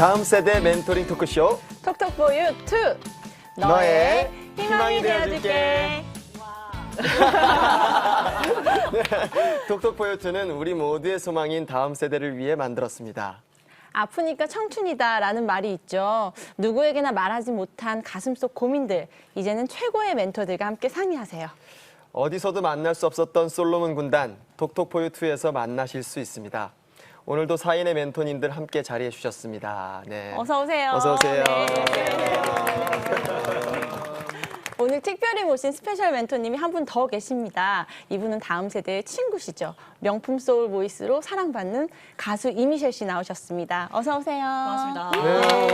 다음 세대 멘토링 토크쇼 톡톡포유 2 너의 희망이 희망이 되어줄게. 네, 톡톡포유2는 우리 모두의 소망인 다음 세대를 위해 만들었습니다. 아프니까 청춘이다라는 말이 있죠. 누구에게나 말하지 못한 가슴속 고민들, 이제는 최고의 멘토들과 함께 상의하세요. 어디서도 만날 수 없었던 솔로몬 군단 톡톡포유2에서 만나실 수 있습니다. 오늘도 사인의 멘토님들 함께 자리해 주셨습니다. 네. 어서 오세요. 어서 오세요. 네. 오늘 특별히 모신 스페셜 멘토님이 한 분 더 계십니다. 이분은 다음 세대의 친구시죠. 명품 소울 보이스로 사랑받는 가수 이미셸 씨 나오셨습니다. 어서 오세요. 반갑습니다. 네,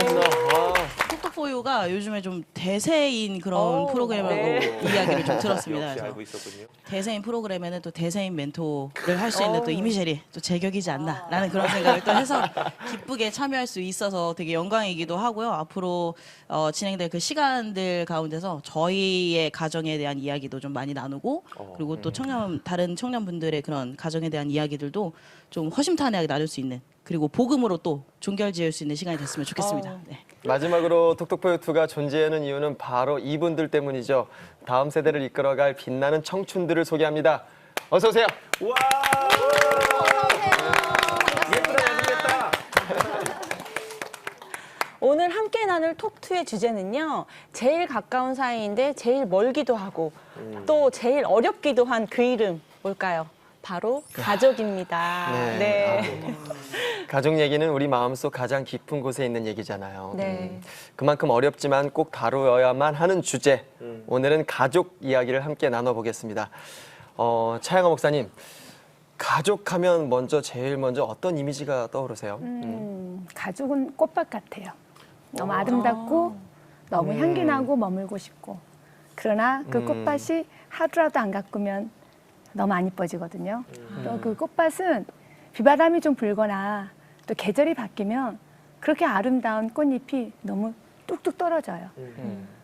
톡톡포유가 요즘에 좀 대세인 그런 프로그램하고 이야기를 좀 들었습니다. 역시 그래서 알고 있었군요. 대세인 프로그램에는 또 대세인 멘토를 할 수 있는 또 이미셸이 또 제격이지 않나라는 그런 생각을 또 해서 기쁘게 참여할 수 있어서 되게 영광이기도 하고요. 앞으로 진행될 그 시간들 가운데서 저희의 가정에 대한 이야기도 좀 많이 나누고 그리고 또 다른 청년분들의 그런 가정에 대한 이야기들도 좀 허심탄회하게 나눌 수 있는 그리고 복음으로 또 종결지을 수 있는 시간이 됐으면 좋겠습니다. 네. 마지막으로 톡톡포유2가 존재하는 이유는 바로 이분들 때문이죠. 다음 세대를 이끌어갈 빛나는 청춘들을 소개합니다. 어서 오세요. 와! 예쁘다. 오늘 함께 나눌 톡2의 주제는요. 제일 가까운 사이인데 제일 멀기도 하고 또 제일 어렵기도 한 그 이름 뭘까요? 바로 가족입니다. 네. 가족 얘기는 우리 마음속 가장 깊은 곳에 있는 얘기잖아요. 네. 그만큼 어렵지만 꼭 다루어야만 하는 주제. 오늘은 가족 이야기를 함께 나눠보겠습니다. 차영아 목사님, 가족하면 제일 먼저 어떤 이미지가 떠오르세요? 가족은 꽃밭 같아요. 너무 아름답고 너무 향기나고 머물고 싶고 그러나 그 꽃밭이 하루라도 안 가꾸면 너무 안 이뻐지거든요. 또 그 꽃밭은 비바람이 좀 불거나 또 계절이 바뀌면 그렇게 아름다운 꽃잎이 너무 뚝뚝 떨어져요.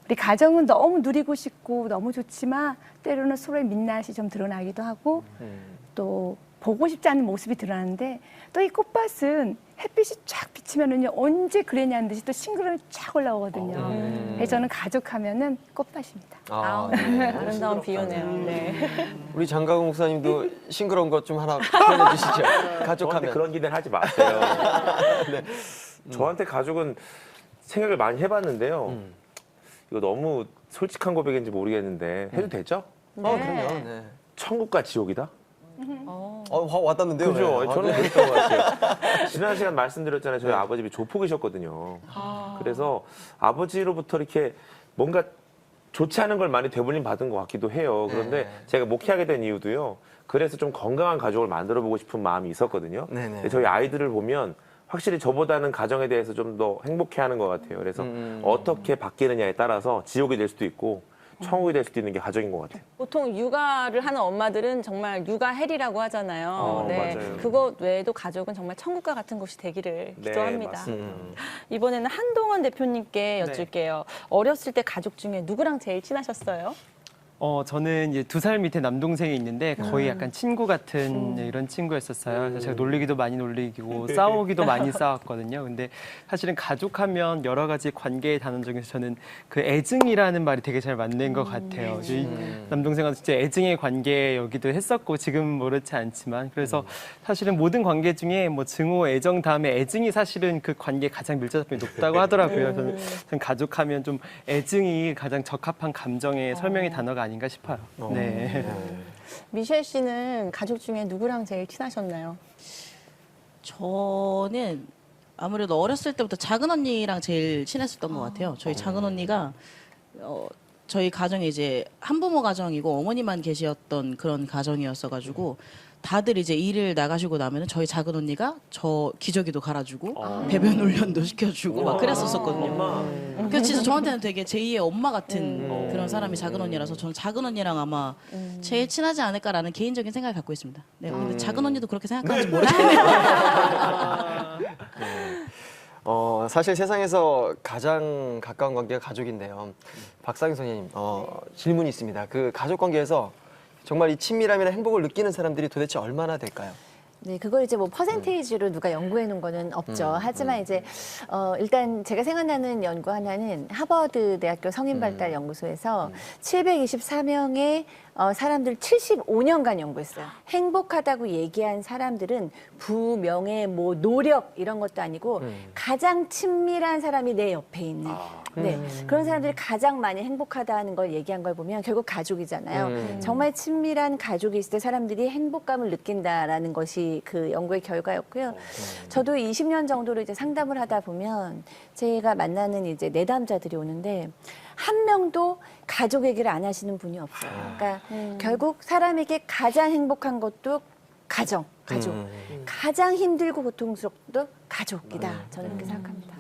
우리 가정은 너무 누리고 싶고 너무 좋지만 때로는 서로의 민낯이 좀 드러나기도 하고 또 보고 싶지 않은 모습이 드러나는데 또 이 꽃밭은 햇빛이 쫙 비치면은요 언제 그랬냐는 듯이 또 싱그러움이 쫙 올라오거든요. 그래서 저는 가족하면은 꽃밭입니다. 네. 아름다운 비유네요. 네. 우리 장가국 목사님도 싱그러운 것 좀 하나 표현해 주시죠. 저한테 가족하면. 그런 기대는 하지 마세요. 저한테 가족은 생각을 많이 해봤는데요. 이거 너무 솔직한 고백인지 모르겠는데 해도 되죠? 그럼요. 네. 천국과 지옥이다? 확 와닿는데요. 그죠? 네. 저는 네. 그랬던 것 같아요. 지난 시간 말씀드렸잖아요. 저희 아버님이 조폭이셨거든요. 그래서 아버지로부터 이렇게 뭔가 좋지 않은 걸 많이 되돌림 받은 것 같기도 해요. 그런데 제가 목회하게 된 이유도요. 그래서 좀 건강한 가족을 만들어 보고 싶은 마음이 있었거든요. 근데 저희 아이들을 보면 확실히 저보다는 가정에 대해서 좀 더 행복해하는 것 같아요. 그래서 어떻게 바뀌느냐에 따라서 지옥이 될 수도 있고 천국이 될 수도 있는 게 가족인 것 같아요. 보통 육아를 하는 엄마들은 정말 육아헬이라고 하잖아요. 네. 맞아요. 그것 외에도 가족은 정말 천국과 같은 곳이 되기를 기도합니다. 맞습니다. 이번에는 한동원 대표님께 여쭐게요. 어렸을 때 가족 중에 누구랑 제일 친하셨어요? 저는 이제 2살 밑에 남동생이 있는데 거의 약간 친구 같은 이런 친구였었어요. 그래서 제가 놀리기도 많이 놀리고 싸우기도 많이 싸웠거든요. 근데 사실은 가족하면 여러 가지 관계의 단원 중에서 저는 그 애증이라는 말이 되게 잘 맞는 것 같아요. 저희 남동생과 진짜 애증의 관계여기도 했었고 지금 모르지 않지만 그래서 사실은 모든 관계 중에 뭐 증오, 애정 다음에 애증이 사실은 그 관계에 가장 밀접점이 높다고 하더라고요. 저는 가족하면 좀 애증이 가장 적합한 감정의 설명의 단어가 아닌가 싶어요. 네. 미셸 씨는 가족 중에 누구랑 제일 친하셨나요? 저는 아무래도 어렸을 때부터 작은 언니랑 제일 친했었던 것 같아요. 저희 작은 언니가 저희 가정이 이제 한부모 가정이고 어머니만 계셨던 그런 가정이었어가지고 다들 이제 일을 나가시고 나면은 저희 작은 언니가 저 기저귀도 갈아주고 배변 훈련도 시켜주고 막 그랬었거든요. 그래서 진짜 저한테는 되게 제2의 엄마 같은 그런 사람이 작은 언니라서 저는 작은 언니랑 아마 제일 친하지 않을까라는 개인적인 생각을 갖고 있습니다. 네, 근데 작은 언니도 그렇게 생각하는지 모르겠네요. 사실 세상에서 가장 가까운 관계가 가족인데요. 박상희 선생님, 질문이 있습니다. 그 가족 관계에서 정말 이 친밀함이나 행복을 느끼는 사람들이 도대체 얼마나 될까요? 네, 그걸 이제 뭐 퍼센테이지로 누가 연구해 놓은 거는 없죠. 하지만 이제 일단 제가 생각나는 연구 하나는 하버드 대학교 성인발달 연구소에서 724명의 사람들 75년간 연구했어요. 행복하다고 얘기한 사람들은 부명예, 뭐 노력 이런 것도 아니고 가장 친밀한 사람이 내 옆에 있는 네, 그런 사람들이 가장 많이 행복하다는 걸 얘기한 걸 보면 결국 가족이잖아요. 정말 친밀한 가족이 있을 때 사람들이 행복감을 느낀다라는 것이 그 연구의 결과였고요. 저도 20년 정도로 이제 상담을 하다 보면 제가 만나는 이제 내담자들이 오는데 한 명도 가족 얘기를 안 하시는 분이 없어요. 그러니까 결국 사람에게 가장 행복한 것도 가족. 가장 힘들고 고통스럽도 가족이다. 저는 그렇게 생각합니다.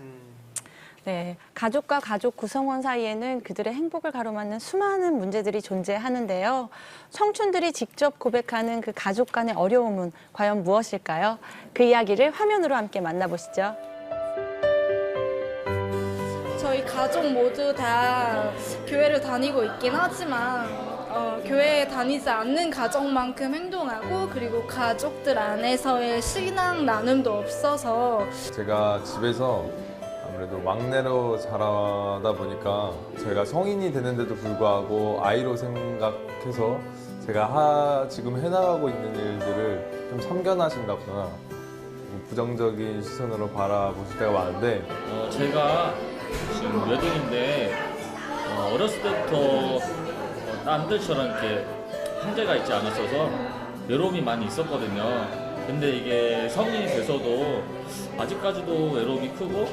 네, 가족과 가족 구성원 사이에는 그들의 행복을 가로막는 수많은 문제들이 존재하는데요. 청춘들이 직접 고백하는 그 가족 간의 어려움은 과연 무엇일까요? 그 이야기를 화면으로 함께 만나보시죠. 저희 가족 모두 다 교회를 다니고 있긴 하지만 교회에 다니지 않는 가족만큼 행동하고 그리고 가족들 안에서의 신앙 나눔도 없어서 제가 집에서 아무래도 막내로 자라다 보니까 제가 성인이 되는데도 불구하고 아이로 생각해서 제가 지금 해나가고 있는 일들을 좀 참견하신다거나 부정적인 시선으로 바라보실 때가 많은데 제가 지금 외동인데 어렸을 때부터 남들처럼 이렇게 형제가 있지 않았어서 외로움이 많이 있었거든요. 근데 이게 성인이 돼서도 아직까지도 외로움이 크고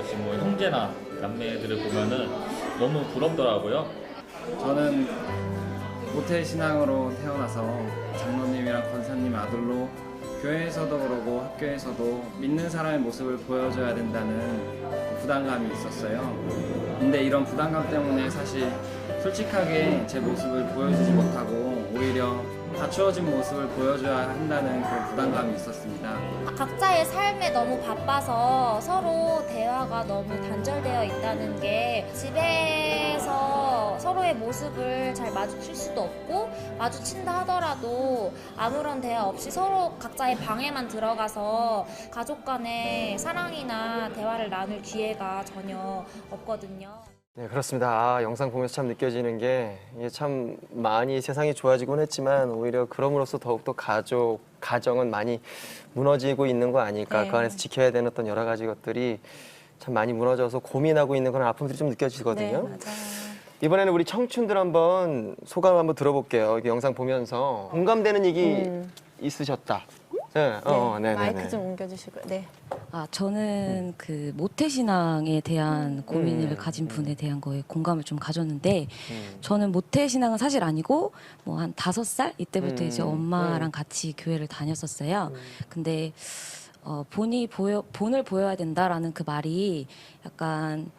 지금 뭐 형제나 남매들을 보면은 너무 부럽더라고요. 저는 모태신앙으로 태어나서 장로님이랑 권사님 아들로 교회에서도 그러고 학교에서도 믿는 사람의 모습을 보여줘야 된다는 부담감이 있었어요. 근데 이런 부담감 때문에 사실 솔직하게 제 모습을 보여주지 못하고 오히려 갖추어진 모습을 보여줘야 한다는 그런 부담감이 있었습니다. 각자의 삶에 너무 바빠서 서로 대화가 너무 단절되어 있다는 게 집에서 서로의 모습을 잘 마주칠 수도 없고 마주친다 하더라도 아무런 대화 없이 서로 각자의 방에만 들어가서 가족 간의 사랑이나 대화를 나눌 기회가 전혀 없거든요. 네, 그렇습니다. 영상 보면서 참 느껴지는 게 이게 참 많이 세상이 좋아지곤 했지만 오히려 그럼으로써 더욱더 가정은 많이 무너지고 있는 거 아닐까. 네. 그 안에서 지켜야 되는 어떤 여러 가지 것들이 참 많이 무너져서 고민하고 있는 그런 아픔들이 좀 느껴지거든요. 네, 맞아요. 이번에는 우리 청춘들 한번 소감 한번 들어볼게요. 이게 영상 보면서 공감되는 얘기 있으셨다. 네, 네, 마이크 좀 옮겨주시고요. 네. 저는 그 모태신앙에 대한 고민을 가진 분에 대한 거에 공감을 좀 가졌는데 저는 모태신앙은 사실 아니고 뭐 한 5살 이때부터 이제 엄마랑 같이 교회를 다녔었어요. 근데 본을 보여야 된다라는 그 말이 약간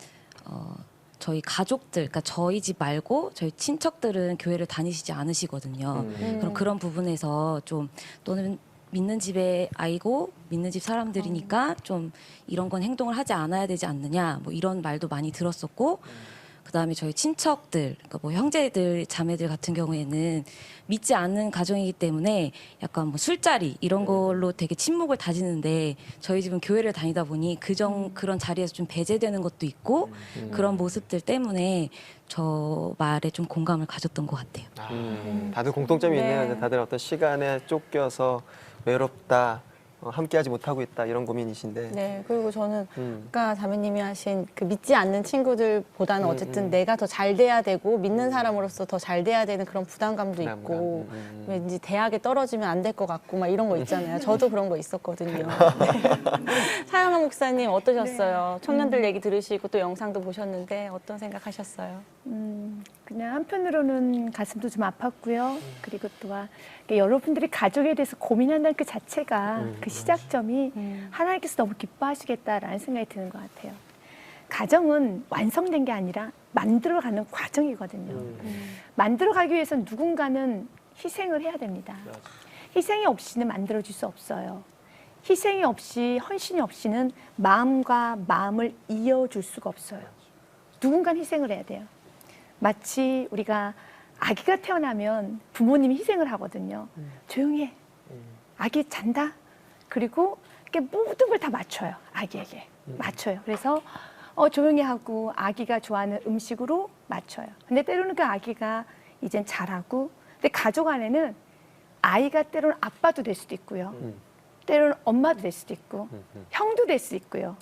저희 가족들, 그러니까 저희 집 말고 저희 친척들은 교회를 다니시지 않으시거든요. 그럼 그런 부분에서 좀 또는 믿는 집의 아이고 믿는 집 사람들이니까 좀 이런 건 행동을 하지 않아야 되지 않느냐 뭐 이런 말도 많이 들었었고 그다음에 저희 친척들 그러니까 뭐 형제들 자매들 같은 경우에는 믿지 않는 가정이기 때문에 약간 뭐 술자리 이런 걸로 되게 친목을 다지는데 저희 집은 교회를 다니다 보니 그런 자리에서 좀 배제되는 것도 있고 그런 모습들 때문에 저 말에 좀 공감을 가졌던 것 같아요. 다들 공통점이 있네요. 다들 어떤 시간에 쫓겨서 외롭다, 함께하지 못하고 있다 이런 고민이신데. 네, 그리고 저는 아까 자매님이 하신 그 믿지 않는 친구들보다는 어쨌든 내가 더 잘 돼야 되고 믿는 사람으로서 더 잘 돼야 되는 그런 부담감도 있고 왠지 대학에 떨어지면 안 될 것 같고 막 이런 거 있잖아요. 저도 그런 거 있었거든요. 네. 사영아 목사님 어떠셨어요? 청년들 얘기 들으시고 또 영상도 보셨는데 어떤 생각하셨어요? 그냥 한편으로는 가슴도 좀 아팠고요. 그리고 또한 여러분들이 가족에 대해서 고민한다는 그 자체가 그 시작점이 하나님께서 너무 기뻐하시겠다라는 생각이 드는 것 같아요. 가정은 완성된 게 아니라 만들어가는 과정이거든요. 만들어가기 위해서는 누군가는 희생을 해야 됩니다. 희생이 없이는 만들어질 수 없어요. 희생이 없이 헌신이 없이는 마음과 마음을 이어줄 수가 없어요. 누군가는 희생을 해야 돼요. 마치 우리가 아기가 태어나면 부모님이 희생을 하거든요. 조용히 해. 아기 잔다. 그리고 이렇게 모든 걸 다 맞춰요. 아기에게 맞춰요. 그래서 조용히 하고 아기가 좋아하는 음식으로 맞춰요. 근데 때로는 그 아기가 이젠 잘하고, 근데 가족 안에는 아이가 때로는 아빠도 될 수도 있고요. 때로는 엄마도 될 수도 있고, 형도 될 수 있고요.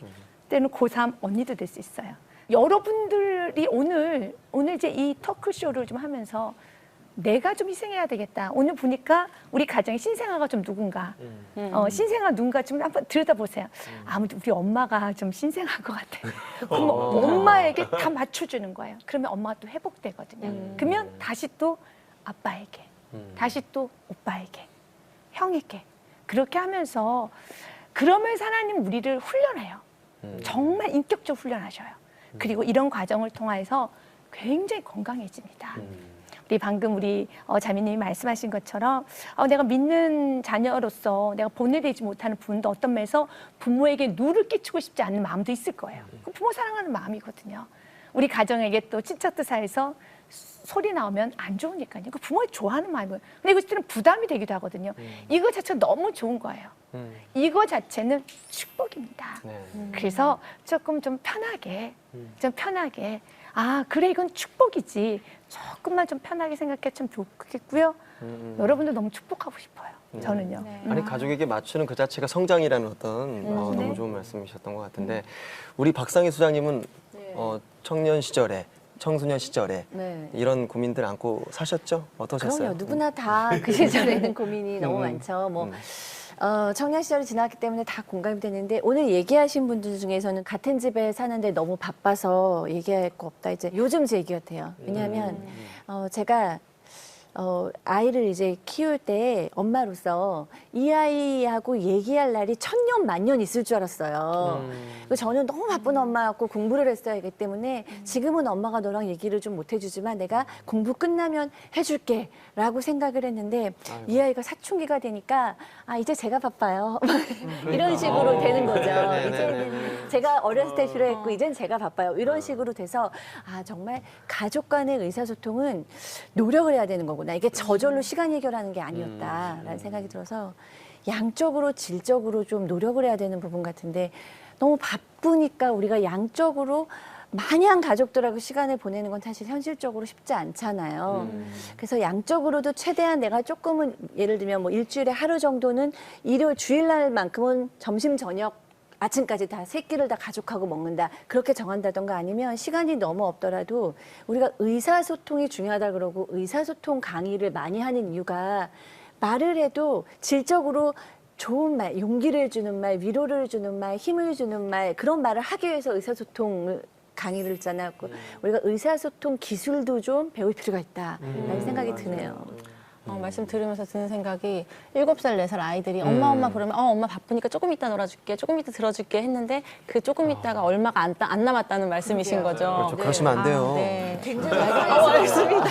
때로는 고3 언니도 될 수 있어요. 여러분들이 오늘 이제 이 토크쇼를 좀 하면서 내가 좀 희생해야 되겠다. 오늘 보니까 우리 가정에 신생아가 좀 누군가, 신생아 누군가 좀 한번 들여다보세요. 아무튼 우리 엄마가 좀 신생아인 것 같아. 그럼 엄마에게 다 맞춰주는 거예요. 그러면 엄마가 또 회복되거든요. 그러면 다시 또 아빠에게, 다시 또 오빠에게, 형에게. 그렇게 하면서 그러면서 하나님 우리를 훈련해요. 정말 인격적으로 훈련하셔요. 그리고 이런 과정을 통해서 굉장히 건강해집니다. 우리 방금 우리 자매님이 말씀하신 것처럼 내가 믿는 자녀로서 내가 보내되지 못하는 부분도 어떤 면에서 부모에게 누를 끼치고 싶지 않는 마음도 있을 거예요. 그 부모 사랑하는 마음이거든요. 우리 가정에게 또 친척들 사이에서 소리 나오면 안 좋으니까요. 그 부모가 좋아하는 마음이에요. 근데 이거 진짜는 부담이 되기도 하거든요. 이거 자체가 너무 좋은 거예요. 이거 자체는 축복입니다. 그래서 조금 좀 편하게, 그래 이건 축복이지. 조금만 좀 편하게 생각했으면 좋겠고요. 여러분들 너무 축복하고 싶어요. 저는요. 아니 가족에게 맞추는 그 자체가 성장이라는 어떤 너무 좋은 말씀이셨던 것 같은데 우리 박상희 수장님은 청년 시절에 청소년 시절에 이런 고민들 안고 사셨죠? 어떠셨어요? 그럼요. 누구나 다 그 시절에는 고민이 너무 많죠. 청년 시절이 지났기 때문에 다 공감이 되는데 오늘 얘기하신 분들 중에서는 같은 집에 사는데 너무 바빠서 얘기할 거 없다. 이제 요즘 제 얘기 같아요. 왜냐하면 제가 아이를 이제 키울 때 엄마로서 이 아이하고 얘기할 날이 천년 만년 있을 줄 알았어요. 저는 너무 바쁜 엄마였고 공부를 했어야 하기 때문에 지금은 엄마가 너랑 얘기를 좀 못 해주지만 내가 공부 끝나면 해줄게 라고 생각을 했는데 이 아이가 사춘기가 되니까 이제 제가 바빠요. 이런 식으로 되는 거죠. 이제는 제가 어렸을 때 필요했고 이제는 제가 바빠요. 이런 식으로 돼서 정말 가족 간의 의사소통은 노력을 해야 되는 거구나. 이게 저절로 시간 해결하는 게 아니었다라는 생각이 들어서 양적으로 질적으로 좀 노력을 해야 되는 부분 같은데 너무 바쁘니까 우리가 양적으로 마냥 가족들하고 시간을 보내는 건 사실 현실적으로 쉽지 않잖아요. 그래서 양적으로도 최대한 내가 조금은 예를 들면 일주일에 하루 정도는 일요일 주일날만큼은 점심 저녁 아침까지 다 세 끼를 다 가족하고 먹는다. 그렇게 정한다던가 아니면 시간이 너무 없더라도 우리가 의사소통이 중요하다 그러고 의사소통 강의를 많이 하는 이유가 말을 해도 질적으로 좋은 말, 용기를 주는 말, 위로를 주는 말, 힘을 주는 말 그런 말을 하기 위해서 의사소통을 강의를 했잖아요. 우리가 의사소통 기술도 좀 배울 필요가 있다라는 생각이 드네요. 말씀 들으면서 드는 생각이 7살, 4살 아이들이 엄마 부르면 엄마 바쁘니까 조금 이따 놀아줄게, 조금 이따 들어줄게 했는데 그 조금 이따가 얼마가 안 남았다는 말씀이신 거죠. 그렇죠. 그러시면 안 돼요. 네. 굉장히 알겠습니다.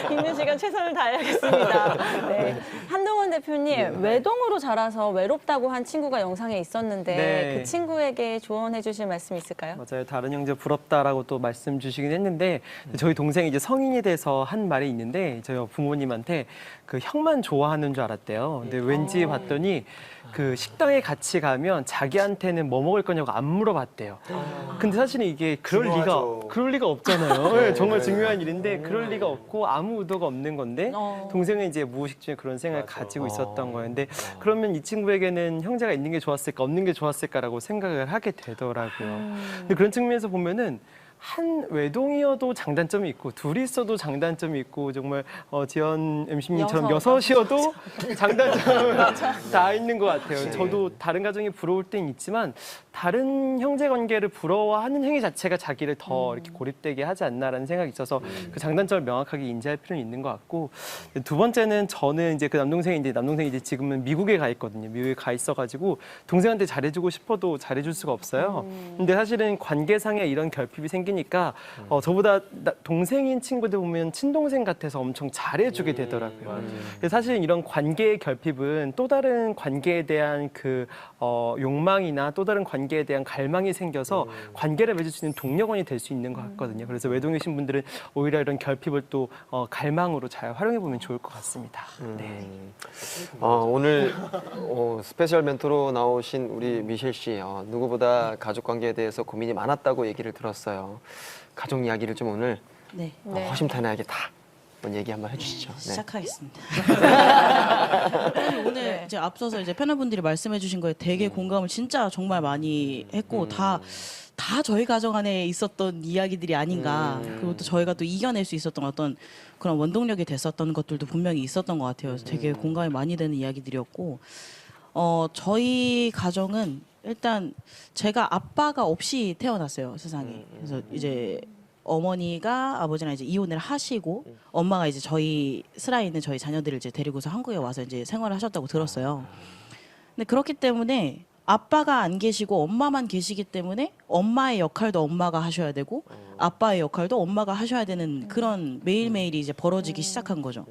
있는 시간 최선을 다해야겠습니다. 네. 한동원 대표님, 외동으로 자라서 외롭다고 한 친구가 영상에 있었는데 그 친구에게 조언해 주실 말씀 있을까요? 맞아요. 다른 형제 부럽다라고 또 말씀 주시긴 했는데 저희 동생이 이제 성인이 돼서 한 말이 있는데 저희 부모님한테 그 형만 좋아하는 줄 알았대요. 근데 왠지 봤더니 그 식당에 같이 가면 자기한테는 뭐 먹을 거냐고 안 물어봤대요. 근데 사실은 이게 그럴 리가 없잖아요. 네, 정말 중요한 일인데 그럴 리가 없고 아무 의도가 없는 건데 동생은 이제 무의식 중에 그런 생각을 가지고 있었던 거예요. 근데 그러면 이 친구에게는 형제가 있는 게 좋았을까 없는 게 좋았을까라고 생각을 하게 되더라고요. 근데 그런 측면에서 보면은 한 외동이어도 장단점이 있고 둘이 있어도 장단점이 있고 정말 지연 MC님처럼 여섯이어도 장단점이 다 있는 것 같아요. 저도 다른 가정이 부러울 땐 있지만 다른 형제 관계를 부러워하는 행위 자체가 자기를 더 이렇게 고립되게 하지 않나라는 생각이 있어서 그 장단점을 명확하게 인지할 필요는 있는 것 같고 두 번째는 저는 이제 그 남동생이 이제 지금은 미국에 가 있거든요. 미국에 가 있어가지고 동생한테 잘해주고 싶어도 잘해줄 수가 없어요. 근데 사실은 관계상에 이런 결핍이 생기 사귀니까 저보다 동생인 친구들 보면 친동생 같아서 엄청 잘해주게 되더라고요. 그래서 사실 이런 관계의 결핍은 또 다른 관계에 대한 그 욕망이나 또 다른 관계에 대한 갈망이 생겨서 관계를 맺을 수 있는 동력원이 될 수 있는 것 같거든요. 그래서 외동이신 분들은 오히려 이런 결핍을 또 갈망으로 잘 활용해 보면 좋을 것 같습니다. 네. 오늘 스페셜 멘토로 나오신 우리 미셸 씨, 누구보다 가족 관계에 대해서 고민이 많았다고 얘기를 들었어요. 가족 이야기를 좀 오늘 네. 허심탄회하게 다 한번 얘기 한번 해주시죠. 네. 시작하겠습니다. 오늘 이제 앞서서 이제 패널분들이 말씀해주신 거에 되게 공감을 진짜 정말 많이 했고 다 저희 가정 안에 있었던 이야기들이 아닌가. 그리고 또 저희가 또 이겨낼 수 있었던 어떤 그런 원동력이 됐었던 것들도 분명히 있었던 것 같아요. 그래서 되게 공감이 많이 되는 이야기들이었고, 저희 가정은 일단 제가 아빠가 없이 태어났어요, 세상에. 그래서 이제 어머니가 아버지랑 이제 이혼을 하시고 엄마가 이제 저희 슬하에 있는 저희 자녀들을 이제 데리고서 한국에 와서 이제 생활을 하셨다고 들었어요. 근데 그렇기 때문에 아빠가 안 계시고 엄마만 계시기 때문에 엄마의 역할도 엄마가 하셔야 되고 아빠의 역할도 엄마가 하셔야 되는 그런 매일매일이 이제 벌어지기 시작한 거죠.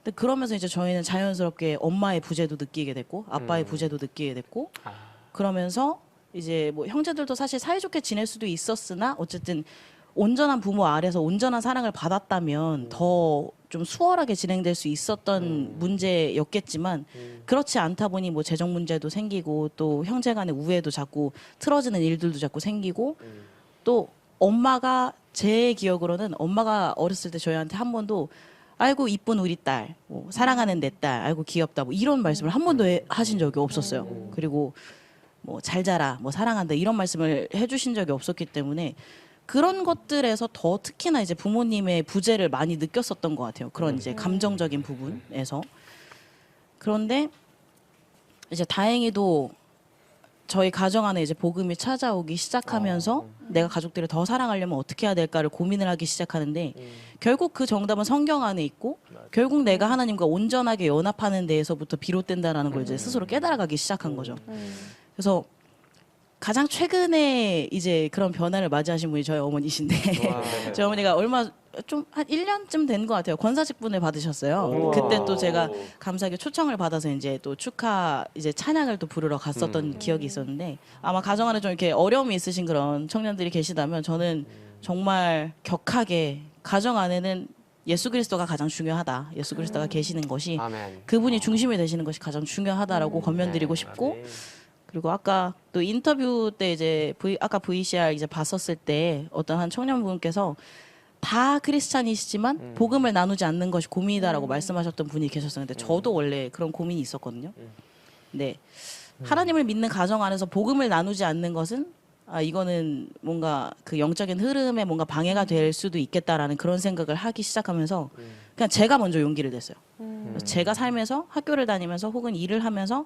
근데 그러면서 이제 저희는 자연스럽게 엄마의 부재도 느끼게 됐고 아빠의 부재도 느끼게 됐고 그러면서 이제 뭐 형제들도 사실 사이좋게 지낼 수도 있었으나 어쨌든 온전한 부모 아래서 온전한 사랑을 받았다면 더 좀 수월하게 진행될 수 있었던 문제였겠지만 그렇지 않다 보니 뭐 재정 문제도 생기고 또 형제 간의 우애도 자꾸 틀어지는 일들도 자꾸 생기고 또 엄마가 제 기억으로는 엄마가 어렸을 때 저희한테 한 번도 아이고 이쁜 우리 딸, 뭐, 사랑하는 내 딸, 아이고 귀엽다 뭐 이런 말씀을 한 번도 하신 적이 없었어요. 그리고 뭐 잘 자라, 뭐 사랑한다 이런 말씀을 해주신 적이 없었기 때문에 그런 것들에서 더 특히나 이제 부모님의 부재를 많이 느꼈었던 것 같아요. 그런 이제 감정적인 부분에서. 그런데 이제 다행히도 저희 가정 안에 이제 복음이 찾아오기 시작하면서 내가 가족들을 더 사랑하려면 어떻게 해야 될까를 고민을 하기 시작하는데 결국 그 정답은 성경 안에 있고 결국 내가 하나님과 온전하게 연합하는 데에서부터 비롯된다라는 걸 이제 스스로 깨달아가기 시작한 거죠. 그래서 가장 최근에 이제 그런 변화를 맞이하신 분이 저희 어머니신데 저희 어머니가 얼마 좀 한 1년쯤 된 것 같아요. 권사직분을 받으셨어요. 그때 또 제가 감사하게 초청을 받아서 이제 또 축하 이제 찬양을 또 부르러 갔었던 기억이 있었는데 아마 가정 안에 좀 이렇게 어려움이 있으신 그런 청년들이 계시다면 저는 정말 격하게 가정 안에는 예수 그리스도가 가장 중요하다. 예수 그리스도가 계시는 것이 그분이 중심이 되시는 것이 가장 중요하다라고 권면드리고 싶고 그리고 아까 또 인터뷰 때 이제 아까 VCR 이제 봤었을 때 어떤 한 청년분께서 다 크리스찬이시지만 복음을 나누지 않는 것이 고민이다라고 말씀하셨던 분이 계셨었는데 저도 원래 그런 고민이 있었거든요. 네. 하나님을 믿는 가정 안에서 복음을 나누지 않는 것은 이거는 뭔가 그 영적인 흐름에 뭔가 방해가 될 수도 있겠다라는 그런 생각을 하기 시작하면서 그냥 제가 먼저 용기를 냈어요. 제가 살면서 학교를 다니면서 혹은 일을 하면서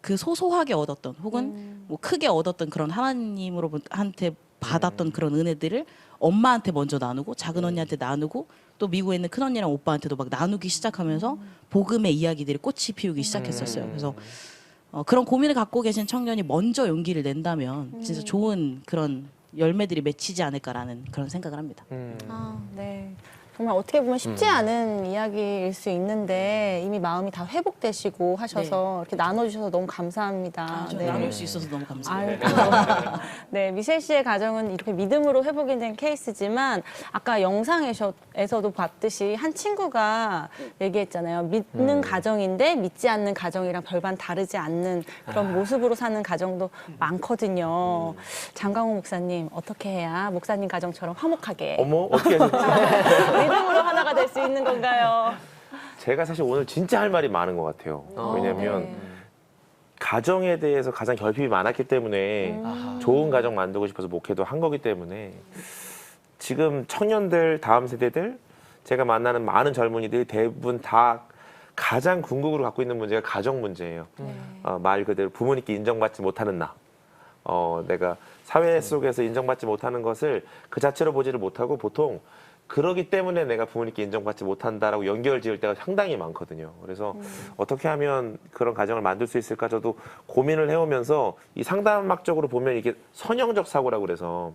그 소소하게 얻었던 혹은 뭐 크게 얻었던 그런 하나님으로한테 받았던 그런 은혜들을 엄마한테 먼저 나누고 작은 언니한테 나누고 또 미국에 있는 큰 언니랑 오빠한테도 막 나누기 시작하면서 복음의 이야기들이 꽃이 피우기 시작했었어요. 그래서 그런 고민을 갖고 계신 청년이 먼저 용기를 낸다면 진짜 좋은 그런 열매들이 맺히지 않을까라는 그런 생각을 합니다. 네. 정말 어떻게 보면 쉽지 않은 이야기일 수 있는데 이미 마음이 다 회복되시고 하셔서 이렇게 나눠주셔서 너무 감사합니다. 네. 나눌 수 있어서 너무 감사해요. 네, 미셸 씨의 가정은 이렇게 믿음으로 회복이 된 케이스지만 아까 영상에서도 봤듯이 한 친구가 얘기했잖아요. 믿는 가정인데 믿지 않는 가정이랑 별반 다르지 않는 그런 모습으로 사는 가정도 많거든요. 장강호 목사님 어떻게 해야 목사님 가정처럼 화목하게 어머 어떻게 하셨지? 믿음으로 하나가 될 수 있는 건가요? 제가 사실 오늘 진짜 할 말이 많은 것 같아요. 왜냐면 가정에 대해서 가장 결핍이 많았기 때문에 좋은 가정 만들고 싶어서 목회도 한 거기 때문에 지금 청년들, 다음 세대들 제가 만나는 많은 젊은이들이 대부분 다 가장 궁극으로 갖고 있는 문제가 가정 문제예요. 말 그대로 부모님께 인정받지 못하는 나. 내가 사회 속에서 인정받지 못하는 것을 그 자체로 보지를 못하고 보통 그러기 때문에 내가 부모님께 인정받지 못한다라고 연결 지을 때가 상당히 많거든요. 그래서 어떻게 하면 그런 가정을 만들 수 있을까 저도 고민을 해오면서 이 상담학적으로 보면 이게 선형적 사고라고 그래서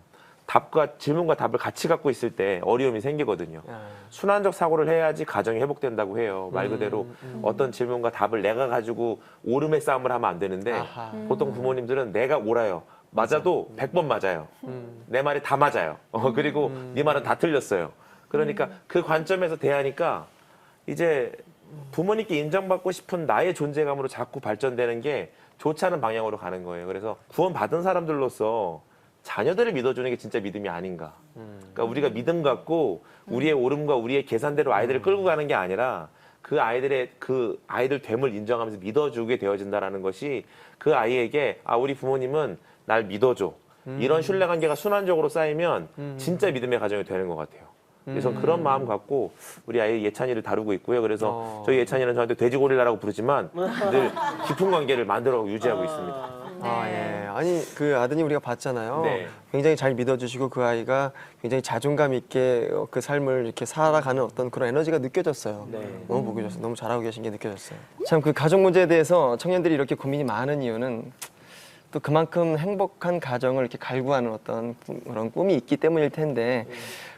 질문과 답을 같이 갖고 있을 때 어려움이 생기거든요. 순환적 사고를 해야지 가정이 회복된다고 해요. 말 그대로 어떤 질문과 답을 내가 가지고 옳음의 싸움을 하면 안 되는데 보통 부모님들은 내가 옳아요. 맞아도 100번 맞아요. 내 말이 다 맞아요. 그리고 네 말은 다 틀렸어요. 그러니까 그 관점에서 대하니까 이제 부모님께 인정받고 싶은 나의 존재감으로 자꾸 발전되는 게 좋지 않은 방향으로 가는 거예요. 그래서 구원받은 사람들로서 자녀들을 믿어주는 게 진짜 믿음이 아닌가. 그러니까 우리가 믿음 갖고 우리의 옳음과 우리의 계산대로 아이들을 끌고 가는 게 아니라 그 아이들 됨을 인정하면서 믿어주게 되어진다라는 것이 그 아이에게 우리 부모님은 날 믿어줘. 이런 신뢰관계가 순환적으로 쌓이면 진짜 믿음의 가정이 되는 것 같아요. 그래서 그런 마음 갖고 우리 아이 예찬이를 다루고 있고요. 그래서 저희 예찬이는 저한테 돼지고릴라라고 부르지만 늘 깊은 관계를 만들어 유지하고 있습니다. 예. 아니 그 아드님 우리가 봤잖아요. 네. 굉장히 잘 믿어주시고 그 아이가 굉장히 자존감 있게 그 삶을 이렇게 살아가는 어떤 그런 에너지가 느껴졌어요. 너무 보기 좋았어요. 너무 잘하고 계신 게 느껴졌어요. 참 그 가족 문제에 대해서 청년들이 이렇게 고민이 많은 이유는 또 그만큼 행복한 가정을 이렇게 갈구하는 어떤 그런 꿈이 있기 때문일 텐데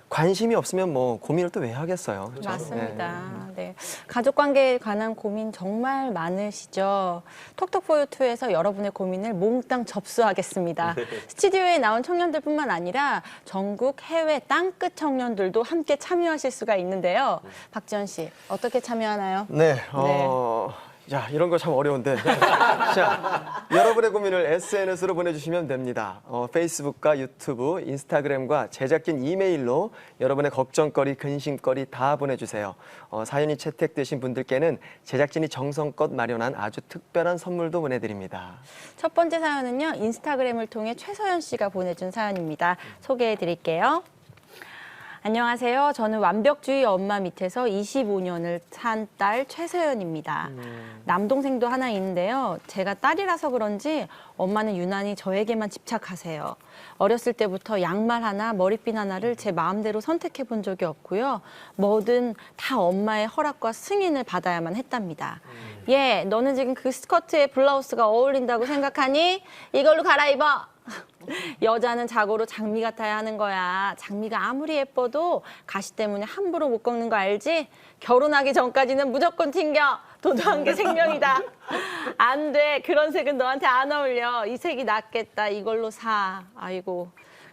관심이 없으면 뭐 고민을 또 왜 하겠어요. 그렇죠? 맞습니다. 네. 가족 관계에 관한 고민 정말 많으시죠. 톡톡포유2에서 여러분의 고민을 몽땅 접수하겠습니다. 스튜디오에 나온 청년들뿐만 아니라 전국 해외 땅끝 청년들도 함께 참여하실 수가 있는데요. 박지원 씨, 어떻게 참여하나요? 네. 야, 이런 거 참 어려운데. 자, 여러분의 고민을 SNS로 보내주시면 됩니다. 페이스북과 유튜브, 인스타그램과 제작진 이메일로 여러분의 걱정거리, 근심거리 다 보내주세요. 사연이 채택되신 분들께는 제작진이 정성껏 마련한 아주 특별한 선물도 보내드립니다. 첫 번째 사연은요, 인스타그램을 통해 최서연 씨가 보내준 사연입니다. 소개해드릴게요. 안녕하세요. 저는 완벽주의 엄마 밑에서 25년을 산 딸 최서연입니다. 남동생도 하나 있는데요. 제가 딸이라서 그런지 엄마는 유난히 저에게만 집착하세요. 어렸을 때부터 양말 하나, 머리핀 하나를 제 마음대로 선택해 본 적이 없고요. 뭐든 다 엄마의 허락과 승인을 받아야만 했답니다. 얘, 너는 지금 그 스커트에 블라우스가 어울린다고 생각하니? 이걸로 갈아입어! 여자는 자고로 장미 같아야 하는 거야. 장미가 아무리 예뻐도 가시 때문에 함부로 못 꺾는 거 알지? 결혼하기 전까지는 무조건 튕겨. 도도한 게 생명이다. 안 돼. 그런 색은 너한테 안 어울려. 이 색이 낫겠다. 이걸로 사. 아이고.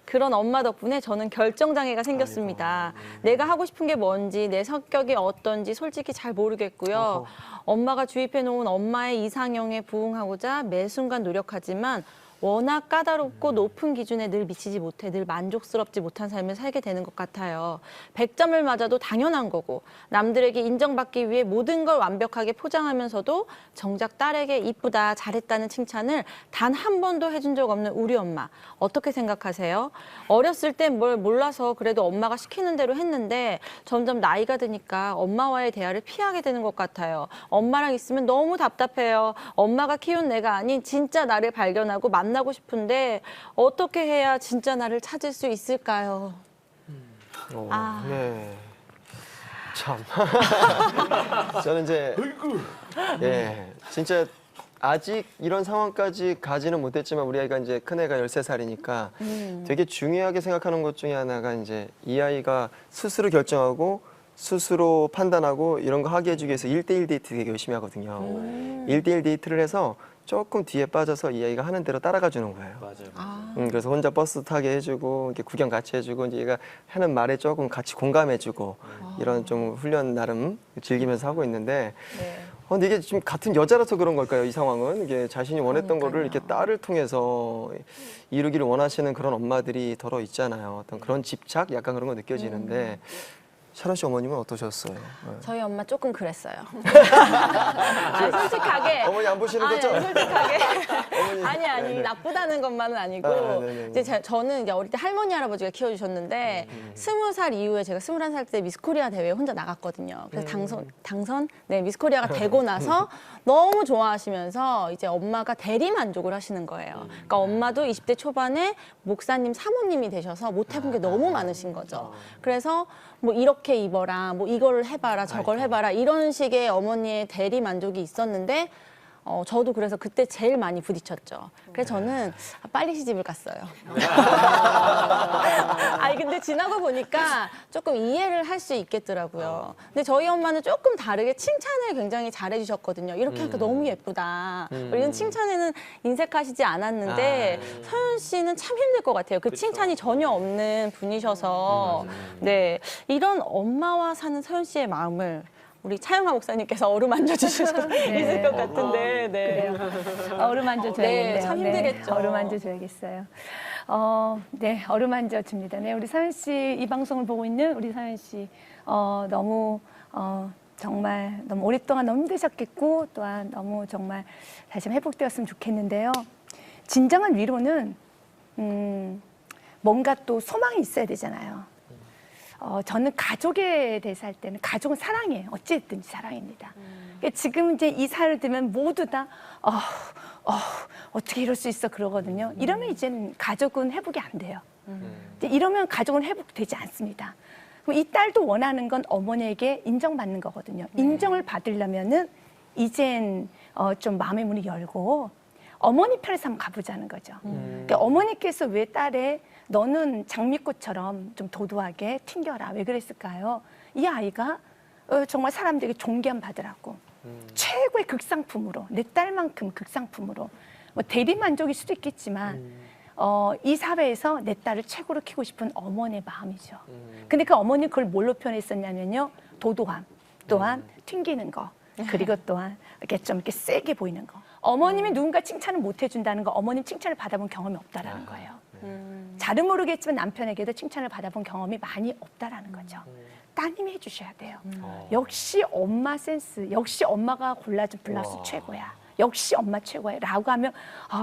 그런 엄마 덕분에 저는 결정장애가 생겼습니다. 내가 하고 싶은 게 뭔지, 내 성격이 어떤지 솔직히 잘 모르겠고요. 엄마가 주입해놓은 엄마의 이상형에 부응하고자 매 순간 노력하지만 워낙 까다롭고 높은 기준에 늘 미치지 못해 늘 만족스럽지 못한 삶을 살게 되는 것 같아요. 100점을 맞아도 당연한 거고 남들에게 인정받기 위해 모든 걸 완벽하게 포장하면서도 정작 딸에게 이쁘다, 잘했다는 칭찬을 단 한 번도 해준 적 없는 우리 엄마. 어떻게 생각하세요? 어렸을 땐 뭘 몰라서 그래도 엄마가 시키는 대로 했는데 점점 나이가 드니까 엄마와의 대화를 피하게 되는 것 같아요. 엄마랑 있으면 너무 답답해요. 엄마가 키운 내가 아닌 진짜 나를 발견하고 만나고 싶은데 어떻게 해야 진짜 나를 찾을 수 있을까요? 네. 참. 저는 이제 진짜 아직 이런 상황까지 가지는 못했지만 우리 아이가 이제 큰애가 13살이니까 되게 중요하게 생각하는 것 중에 하나가 이제 이 아이가 스스로 결정하고 스스로 판단하고 이런 거 하게 해주기 위해서 1대1 데이트 되게 열심히 하거든요. 1대1 데이트를 해서 조금 뒤에 빠져서 이 아이가 하는 대로 따라가 주는 거예요. 맞아요. 그래서 혼자 버스 타게 해주고 이렇게 구경 같이 해주고 이제 얘가 하는 말에 조금 같이 공감해주고 이런 좀 훈련 나름 즐기면서 하고 있는데 근데 이게 지금 같은 여자라서 그런 걸까요? 이 상황은 이게 자신이 원했던 거를 이렇게 딸을 통해서 이루기를 원하시는 그런 엄마들이 더러 있잖아요. 어떤 그런 집착, 약간 그런 거 느껴지는데. 샤론 씨 어머님은 어떠셨어요? 저희 엄마 조금 그랬어요. 솔직하게. 어머니 안 보시는 거죠? 솔직하게. 어머니. 아니 네네. 나쁘다는 것만은 아니고 이제 저는 이제 어릴 때 할머니 할아버지가 키워주셨는데 20살 이후에 제가 21살 때 미스코리아 대회에 혼자 나갔거든요. 그래서 당선 미스코리아가 되고 나서 너무 좋아하시면서 이제 엄마가 대리 만족을 하시는 거예요. 그러니까 엄마도 20대 초반에 목사님 사모님이 되셔서 못 해본 게 너무 많으신 거죠. 그래서 뭐 이렇게 입어라, 뭐 이걸 해봐라, 저걸 해봐라 이런 식의 어머니의 대리 만족이 있었는데 저도 그래서 그때 제일 많이 부딪혔죠. 그래서 저는 빨리 시집을 갔어요. 아니 근데 지나고 보니까 조금 이해를 할 수 있겠더라고요. 근데 저희 엄마는 조금 다르게 칭찬을 굉장히 잘해주셨거든요. 이렇게 하니까 너무 예쁘다. 이런 칭찬에는 인색하시지 않았는데 서현 씨는 참 힘들 것 같아요. 그 칭찬이 전혀 없는 분이셔서 네 이런 엄마와 사는 서현 씨의 마음을 우리 차영아 목사님께서 어루만져 주실 수 있을 것 같은데 네. 어루만져 줘야겠네요. 네, 참 힘들겠죠. 어루만져 줘야겠어요. 네, 어루만져 줍니다. 네, 우리 서현 씨, 이 방송을 보고 있는 우리 서현 씨, 너무, 정말 너무 오랫동안 너무 힘드셨겠고, 또한 너무 정말 다시 한번 회복되었으면 좋겠는데요. 진정한 위로는, 뭔가 또 소망이 있어야 되잖아요. 저는 가족에 대해서 할 때는 가족은 사랑이에요. 어찌됐든지 사랑입니다. 그러니까 지금 이제 이 사연을 들으면 모두 다, 어떻게 이럴 수 있어 그러거든요. 이러면 이제는 가족은 회복이 안 돼요. 이제 이러면 가족은 회복되지 않습니다. 그럼 이 딸도 원하는 건 어머니에게 인정받는 거거든요. 인정을 받으려면은 이젠 좀 마음의 문을 열고 어머니 편에서 한번 가보자는 거죠. 그러니까 어머니께서 왜 딸에 너는 장미꽃처럼 좀 도도하게 튕겨라. 왜 그랬을까요? 이 아이가 정말 사람들에게 존경 받으라고 최고의 극상품으로 내 딸만큼 극상품으로 뭐 대리만족일 수도 있겠지만 이 사회에서 내 딸을 최고로 키우고 싶은 어머니의 마음이죠. 근데 그 어머니는 그걸 뭘로 표현했었냐면요. 도도함, 또한 튕기는 거, 그리고 또한 이렇게 좀 이렇게 세게 보이는 거. 어머님이 누군가 칭찬을 못 해준다는 거, 어머님 칭찬을 받아본 경험이 없다라는 거예요. 잘은 모르겠지만 남편에게도 칭찬을 받아본 경험이 많이 없다라는 거죠. 따님이 해주셔야 돼요. 역시 엄마 센스, 역시 엄마가 골라준 블라우스 최고야. 역시 엄마 최고야. 라고 하면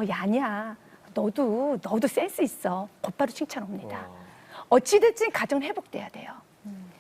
야냐, 너도 센스 있어. 곧바로 칭찬 옵니다. 어찌됐든 가정은 회복돼야 돼요.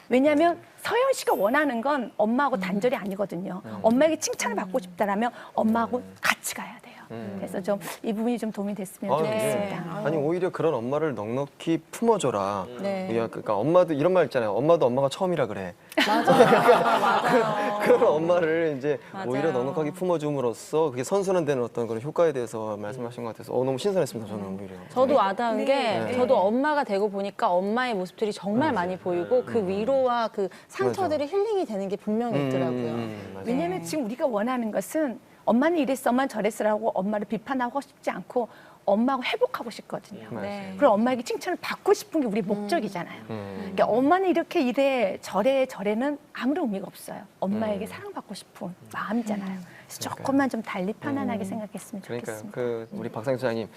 왜냐하면 서현 씨가 원하는 건 엄마하고 단절이 아니거든요. 엄마에게 칭찬을 받고 싶다라면 엄마하고 같이 가야 돼요. 그래서 좀 이 부분이 좀 도움이 됐으면 좋겠습니다. 아니 오히려 그런 엄마를 넉넉히 품어줘라. 네. 그러니까 엄마도 이런 말 있잖아요. 엄마도 엄마가 처음이라 그래. 맞아요. 그런 엄마를 이제 맞아요. 오히려 넉넉하게 품어줌으로써 그게 선순환되는 어떤 그런 효과에 대해서 말씀하신 것 같아서 너무 신선했습니다. 저는 오히려. 저도 와닿은 게 네. 저도 엄마가 되고 보니까 엄마의 모습들이 정말 많이 보이고 그 위로와 그 상처들이 힐링이 되는 게 분명히 있더라고요. 맞아요. 왜냐하면 지금 우리가 원하는 것은 엄마는 이랬어, 엄마는 저랬어라고 엄마를 비판하고 싶지 않고 엄마하고 회복하고 싶거든요. 네. 그리고 엄마에게 칭찬을 받고 싶은 게 우리 목적이잖아요. 그러니까 엄마는 이렇게 이래 저래는 아무런 의미가 없어요. 엄마에게 사랑받고 싶은 마음이잖아요. 그래서 조금만 좀 달리 편안하게 생각했으면 그러니까요. 좋겠습니다. 그 우리 박상희 소장님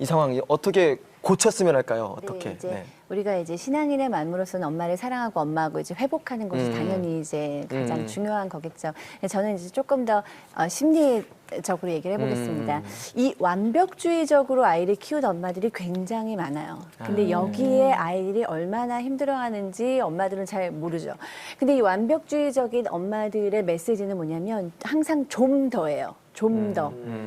이 상황이 어떻게 고쳤으면 할까요? 어떻게? 네, 이제 우리가 이제 신앙인의 마음으로서는 엄마를 사랑하고 엄마하고 이제 회복하는 것이 당연히 이제 가장 중요한 거겠죠. 저는 이제 조금 더 심리적으로 얘기를 해보겠습니다. 이 완벽주의적으로 아이를 키운 엄마들이 굉장히 많아요. 근데 여기에 아이들이 얼마나 힘들어하는지 엄마들은 잘 모르죠. 근데 이 완벽주의적인 엄마들의 메시지는 뭐냐면 항상 좀 더예요. 좀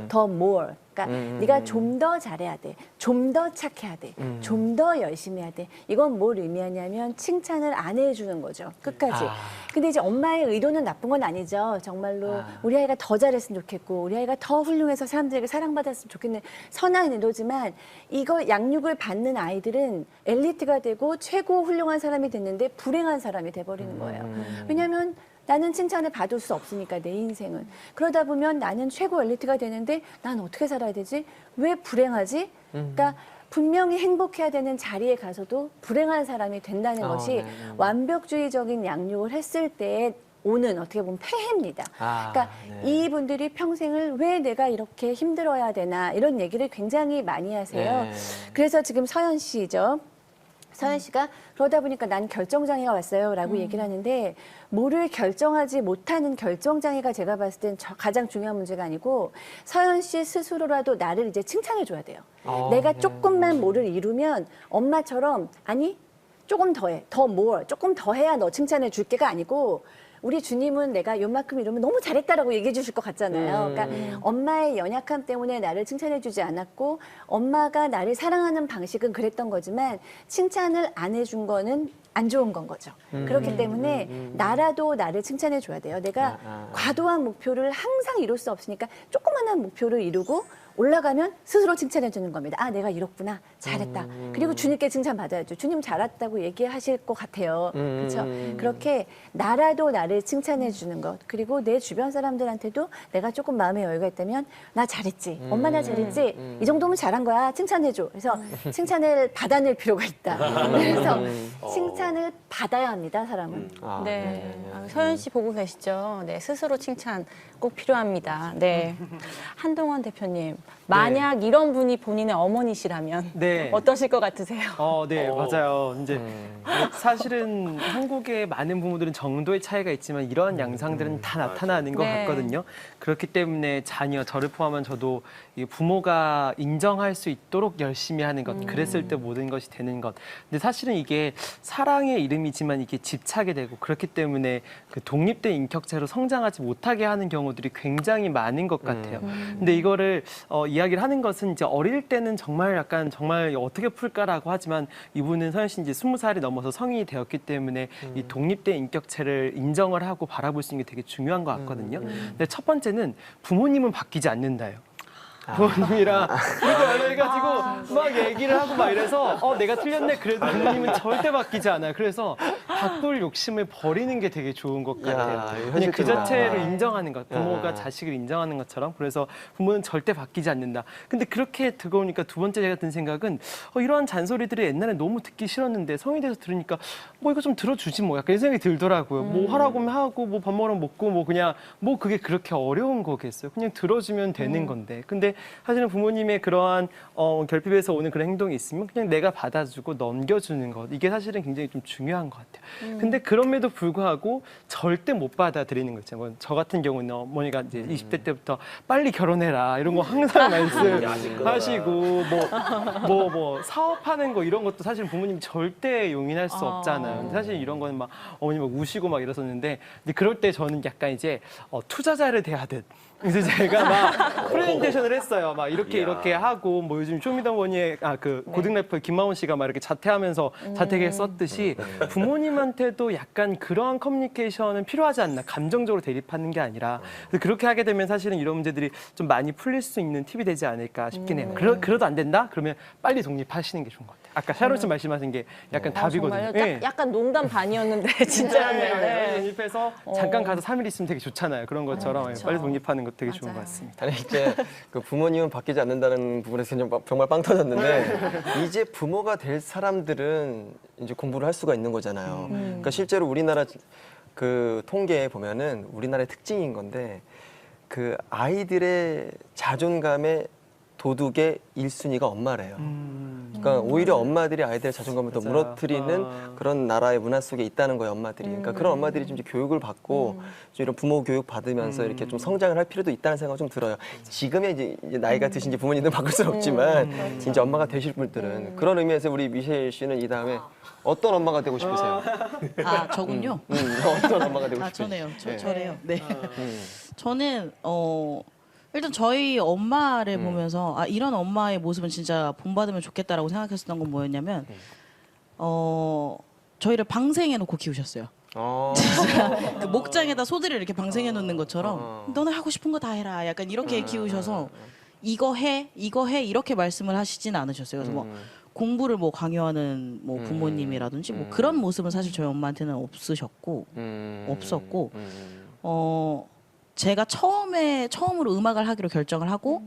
더 more. 그러니까 네가 좀 더 잘해야 돼. 좀 더 착해야 돼. 좀 더 열심히 해야 돼. 이건 뭘 의미하냐면 칭찬을 안 해주는 거죠. 끝까지. 근데 이제 엄마의 의도는 나쁜 건 아니죠. 정말로 우리 아이가 더 잘했으면 좋겠고 우리 아이가 더 훌륭해서 사람들에게 사랑받았으면 좋겠는 선한 의도지만 이거 양육을 받는 아이들은 엘리트가 되고 최고 훌륭한 사람이 됐는데 불행한 사람이 돼버리는 거예요. 왜냐하면 나는 칭찬을 받을 수 없으니까 내 인생은. 그러다 보면 나는 최고 엘리트가 되는데 난 어떻게 살아야 되지? 왜 불행하지? 그러니까 분명히 행복해야 되는 자리에 가서도 불행한 사람이 된다는 것이 완벽주의적인 양육을 했을 때 오는 어떻게 보면 폐해입니다. 그러니까 이분들이 평생을 왜 내가 이렇게 힘들어야 되나 이런 얘기를 굉장히 많이 하세요. 그래서 지금 서현 씨죠. 서현 씨가 그러다 보니까 난 결정장애가 왔어요 라고 얘기를 하는데 뭐를 결정하지 못하는 결정장애가 제가 봤을 땐 가장 중요한 문제가 아니고 서현 씨 스스로라도 나를 이제 칭찬해 줘야 돼요. 내가 조금만 뭐를 이루면 엄마처럼 아니 조금 더 해, 더 more, 조금 더 해야 너 칭찬해 줄게가 아니고 우리 주님은 내가 요만큼 이러면 너무 잘했다라고 얘기해 주실 것 같잖아요. 그러니까 엄마의 연약함 때문에 나를 칭찬해 주지 않았고 엄마가 나를 사랑하는 방식은 그랬던 거지만 칭찬을 안 해준 거는 안 좋은 건 거죠. 그렇기 때문에 나라도 나를 칭찬해 줘야 돼요. 내가 과도한 목표를 항상 이룰 수 없으니까 조그마한 목표를 이루고 올라가면 스스로 칭찬해 주는 겁니다. 아, 내가 이렇구나. 잘했다. 그리고 주님께 칭찬받아야죠. 주님 잘했다고 얘기하실 것 같아요. 그렇죠? 그렇게 나라도 나를 칭찬해 주는 것. 그리고 내 주변 사람들한테도 내가 조금 마음의 여유가 있다면 나 잘했지. 엄마 나 잘했지. 이 정도면 잘한 거야. 칭찬해 줘. 그래서 칭찬을 받아낼 필요가 있다. 그래서 칭찬을 받아야 합니다, 사람은. 네. 서연 씨 보고 계시죠? 네, 스스로 칭찬 꼭 필요합니다. 네. 한동원 대표님, 만약 이런 분이 본인의 어머니시라면 네. 어떠실 것 같으세요? 네, 맞아요. 이제 사실은 한국의 많은 부모들은 정도의 차이가 있지만 이러한 양상들은 다 나타나는 것 네. 같거든요. 그렇기 때문에 자녀, 저를 포함한 저도 이 부모가 인정할 수 있도록 열심히 하는 것, 그랬을 때 모든 것이 되는 것. 근데 사실은 이게 사랑의 이름이지만 이게 집착이 되고 그렇기 때문에 그 독립된 인격체로 성장하지 못하게 하는 경우들이 굉장히 많은 것 같아요. 근데 이거를 이야기를 하는 것은 이제 어릴 때는 정말 약간 정말 어떻게 풀까라고 하지만 이분은 서연 씨 이제 20살이 넘어서 성인이 되었기 때문에 이 독립된 인격체를 인정을 하고 바라볼 수 있는 게 되게 중요한 것 같거든요. 근데 첫 번째는 부모님은 바뀌지 않는다요. 부모님이랑 그렇게 연락해가지고 막 얘기를 하고 막 이래서 내가 틀렸네. 그래도 부모님은 절대 바뀌지 않아요. 그래서 바꿀 욕심을 버리는 게 되게 좋은 것 같아요. 그냥 그 자체를 인정하는 것. 부모가 자식을 인정하는 것처럼. 그래서 부모는 절대 바뀌지 않는다. 근데 그렇게 들어오니까 두 번째 제가 든 생각은 이러한 잔소리들이 옛날에 너무 듣기 싫었는데 성인이 돼서 들으니까 뭐 이거 좀 들어주지 뭐 약간 이런 생각이 들더라고요. 뭐 하라고 하면 하고 뭐 밥 먹으러 먹고 뭐 그냥 뭐 그게 그렇게 어려운 거겠어요. 그냥 들어주면 되는 건데. 근데 사실은 부모님의 그러한 결핍에서 오는 그런 행동이 있으면 그냥 내가 받아주고 넘겨주는 것. 이게 사실은 굉장히 좀 중요한 것 같아요. 근데 그럼에도 불구하고 절대 못 받아들이는 거 있잖아요. 저 같은 경우는 어머니가 이제 20대 때부터 빨리 결혼해라 이런 거 항상 말씀하시고 뭐 사업하는 거 이런 것도 사실 부모님이 절대 용인할 수 없잖아요. 사실 이런 거는 막 어머니 막 우시고 막 이러셨는데 근데 그럴 때 저는 약간 이제 투자자를 대하듯 그래서 제가 막 프레젠테이션을 했어요. 막 이렇게 하고 뭐 요즘 쇼미더머니의 그 고등 래퍼 김마온 씨가 막 이렇게 자퇴하면서 자퇴기를 썼듯이 부모님한테도 약간 그러한 커뮤니케이션은 필요하지 않나. 감정적으로 대립하는 게 아니라 그렇게 하게 되면 사실은 이런 문제들이 좀 많이 풀릴 수 있는 팁이 되지 않을까 싶긴 해요. 그래도 안 된다? 그러면 빨리 독립하시는 게 좋은 것 같아요. 아까 샤론 씨 말씀하신 게 약간 답이거든요. 정말요? 약간 농담 반이었는데 진짜네요. 네. 독립해서 잠깐 가서 3일 있으면 되게 좋잖아요. 그런 것처럼 그렇죠. 빨리 독립하는 것도 되게 좋은 것 같습니다. 아니 이제 그 부모님은 바뀌지 않는다는 부분에서 정말 빵 터졌는데 이제 부모가 될 사람들은 이제 공부를 할 수가 있는 거잖아요. 그러니까 실제로 우리나라 그 통계에 보면은 우리나라의 특징인 건데 그 아이들의 자존감의 도둑의 1순위가 엄마래요. 그러니까 오히려 엄마들이 아이들의 자존감을 더 무너뜨리는 그런 나라의 문화 속에 있다는 거예요, 엄마들이. 그러니까 그런 엄마들이 좀 이제 교육을 받고 좀 이런 부모 교육 받으면서 이렇게 좀 성장을 할 필요도 있다는 생각이 좀 들어요. 지금의 이제 나이가 드신 이제 부모님들 바꿀 수는 없지만 이제 엄마가 되실 분들은 그런 의미에서 우리 미셸 씨는 이 다음에 어떤 엄마가 되고 싶으세요? 저군요. 어떤 엄마가 되고 싶으세요? 저네요. 저래요. 네. 저는 일단 저희 엄마를 보면서 이런 엄마의 모습은 진짜 본받으면 좋겠다라고 생각했었던 건 뭐였냐면 저희를 방생해 놓고 키우셨어요. 진짜 그 목장에다 소들을 이렇게 방생해 놓는 것처럼 너네 하고 싶은 거 다 해라. 약간 이렇게 키우셔서 이거 해 이렇게 말씀을 하시진 않으셨어요. 그래서 뭐 공부를 뭐 강요하는 뭐 부모님이라든지 뭐 그런 모습은 사실 저희 엄마한테는 없었고 제가 처음으로 음악을 하기로 결정을 하고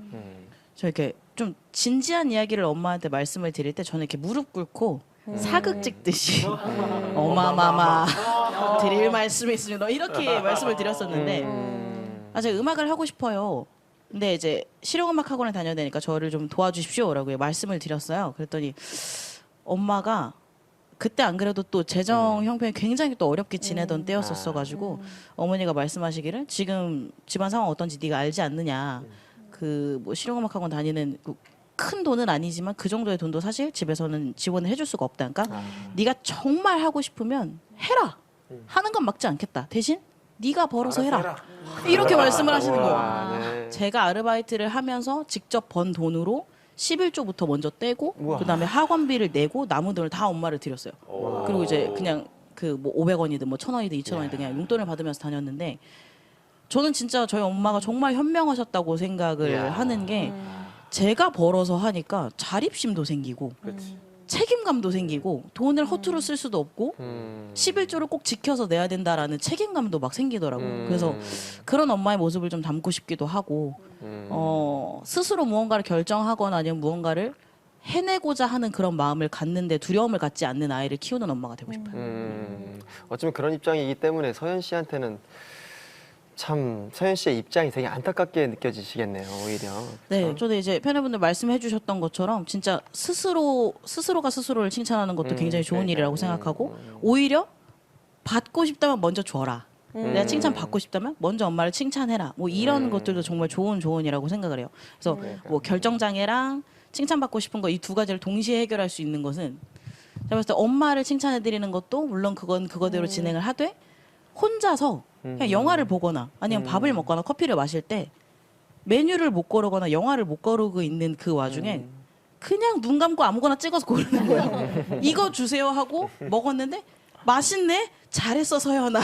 저 이렇게 좀 진지한 이야기를 엄마한테 말씀을 드릴 때 저는 이렇게 무릎 꿇고 사극 찍듯이 어마마마 드릴 말씀이 있습니다. 이렇게 말씀을 드렸었는데 제가 음악을 하고 싶어요. 근데 이제 실용음악 학원을 다녀야 되니까 저를 좀 도와주십시오라고 말씀을 드렸어요. 그랬더니 엄마가 그때 안 그래도 또 재정 형편이 굉장히 또 어렵게 지내던 때였었어가지고 어머니가 말씀하시기를 지금 집안 상황 어떤지 네가 알지 않느냐. 그 뭐 실용음악 학원 다니는 큰 돈은 아니지만 그 정도의 돈도 사실 집에서는 지원을 해줄 수가 없다. 그러니까 네가 정말 하고 싶으면 해라. 하는 건 막지 않겠다. 대신 네가 벌어서 해라. 이렇게 말씀을 하시는 거예요. 제가 아르바이트를 하면서 직접 번 돈으로 11조부터 먼저 떼고 그다음에 학원비를 내고 남은 돈을 다 엄마를 드렸어요. 그리고 이제 그냥 그 뭐 500원이든 뭐 1,000원이든 2,000원이든 그냥 용돈을 받으면서 다녔는데 저는 진짜 저희 엄마가 정말 현명하셨다고 생각을 하는 게 제가 벌어서 하니까 자립심도 생기고 책임감도 생기고 돈을 허투루 쓸 수도 없고 11조를 꼭 지켜서 내야 된다라는 책임감도 막 생기더라고요. 그래서 그런 엄마의 모습을 좀 담고 싶기도 하고 스스로 무언가를 결정하거나 아니면 무언가를 해내고자 하는 그런 마음을 갖는데 두려움을 갖지 않는 아이를 키우는 엄마가 되고 싶어요. 어쩌면 그런 입장이기 때문에 서현 씨한테는 참 서현 씨의 입장이 되게 안타깝게 느껴지시겠네요, 오히려. 네, 저도 이제 팬여러분들 말씀해 주셨던 것처럼 진짜 스스로가 스스로를 칭찬하는 것도 굉장히 좋은 일이라고 생각하고 오히려 받고 싶다면 먼저 줘라. 내가 칭찬 받고 싶다면 먼저 엄마를 칭찬해라. 뭐 이런 것들도 정말 좋은 조언이라고 생각을 해요. 그래서 뭐 결정장애랑 칭찬받고 싶은 거 이 두 가지를 동시에 해결할 수 있는 것은 제가 봤을 때 엄마를 칭찬해 드리는 것도 물론 그건 그거대로 진행을 하되 혼자서 그냥 영화를 보거나 아니면 밥을 먹거나 커피를 마실 때 메뉴를 못 고르거나 영화를 못 고르고 있는 그 와중에 그냥 눈 감고 아무거나 찍어서 고르는 거예요. 이거 주세요 하고 먹었는데 맛있네? 잘했어 서연아.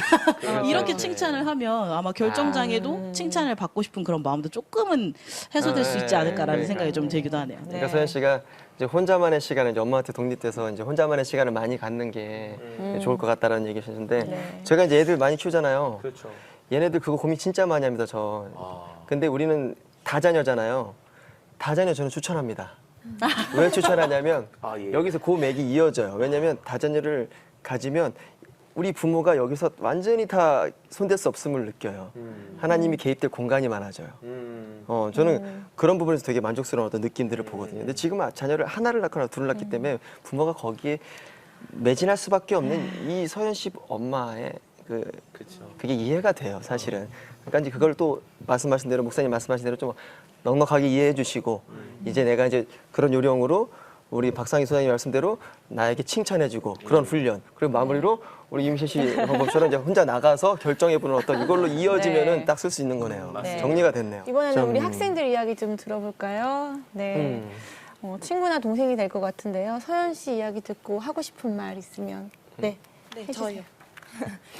이렇게 칭찬을 하면 아마 결정장애도 칭찬을 받고 싶은 그런 마음도 조금은 해소될 수 있지 않을까라는 생각이 좀 들기도 하네요. 그러니까 서현 씨가 이제 혼자만의 시간을 이제 엄마한테 독립돼서 이제 혼자만의 시간을 많이 갖는 게 좋을 것 같다라는 얘기하셨는데 제가 이제 애들 많이 키우잖아요. 그렇죠. 얘네들 그거 고민 진짜 많이 합니다, 저. 근데 우리는 다자녀잖아요. 다자녀 저는 추천합니다. 왜 추천하냐면 여기서 그 맥이 이어져요. 왜냐면 다자녀를 가지면 우리 부모가 여기서 완전히 다 손댈 수 없음을 느껴요. 하나님이 개입될 공간이 많아져요. 저는 그런 부분에서 되게 만족스러운 어떤 느낌들을 보거든요. 근데 지금 자녀를 하나를 낳거나 둘을 낳기 때문에 부모가 거기에 매진할 수밖에 없는 이 서현 씨 엄마의 그게 이해가 돼요, 사실은. 그러니까 이제 그걸 또 말씀하신 대로 목사님 말씀하신 대로 좀 넉넉하게 이해해 주시고 이제 내가 이제 그런 요령으로 우리 박상희 소장님 말씀대로 나에게 칭찬해주고 그런 훈련 그리고 마무리로 우리 임실 씨 방법처럼 이제 혼자 나가서 결정해보는 어떤 이걸로 이어지면은 딱 쓸 수 있는 거네요. 정리가 됐네요. 이번에는 우리 학생들 이야기 좀 들어볼까요? 네. 친구나 동생이 될 것 같은데요. 서현 씨 이야기 듣고 하고 싶은 말 있으면 네, 해주세요. 저요.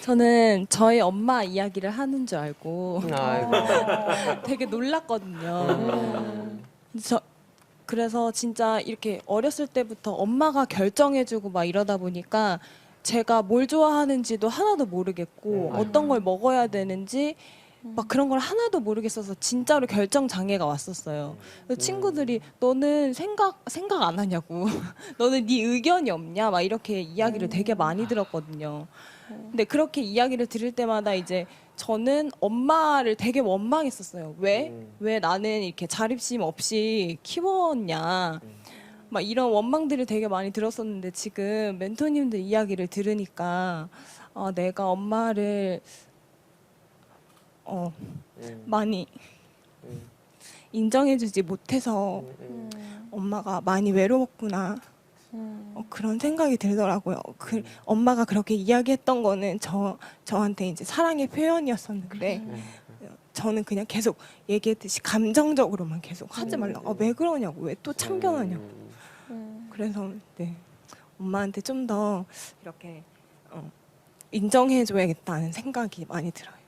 저는 저희 엄마 이야기를 하는 줄 알고 되게 놀랐거든요. 그래서 진짜 이렇게 어렸을 때부터 엄마가 결정해주고 막 이러다 보니까 제가 뭘 좋아하는지도 하나도 모르겠고 어떤 걸 먹어야 되는지 막 그런 걸 하나도 모르겠어서 진짜로 결정 장애가 왔었어요. 그래서 친구들이 너는 생각 안 하냐고, 너는 네 의견이 없냐 막 이렇게 이야기를 되게 많이 들었거든요. 근데 그렇게 이야기를 들을 때마다 이제 저는 엄마를 되게 원망했었어요. 왜 나는 이렇게 자립심 없이 키웠냐. 막 이런 원망들을 되게 많이 들었었는데 지금 멘토님들 이야기를 들으니까 내가 엄마를 많이 인정해주지 못해서 엄마가 많이 외로웠구나. 그런 생각이 들더라고요. 엄마가 그렇게 이야기했던 거는 저한테 이제 사랑의 표현이었었는데 저는 그냥 계속 얘기했듯이 감정적으로만 계속 하지 말라고. 왜 그러냐고, 왜 또 참견하냐고. 그래서 네, 엄마한테 좀 더 이렇게 인정해줘야겠다는 생각이 많이 들어요.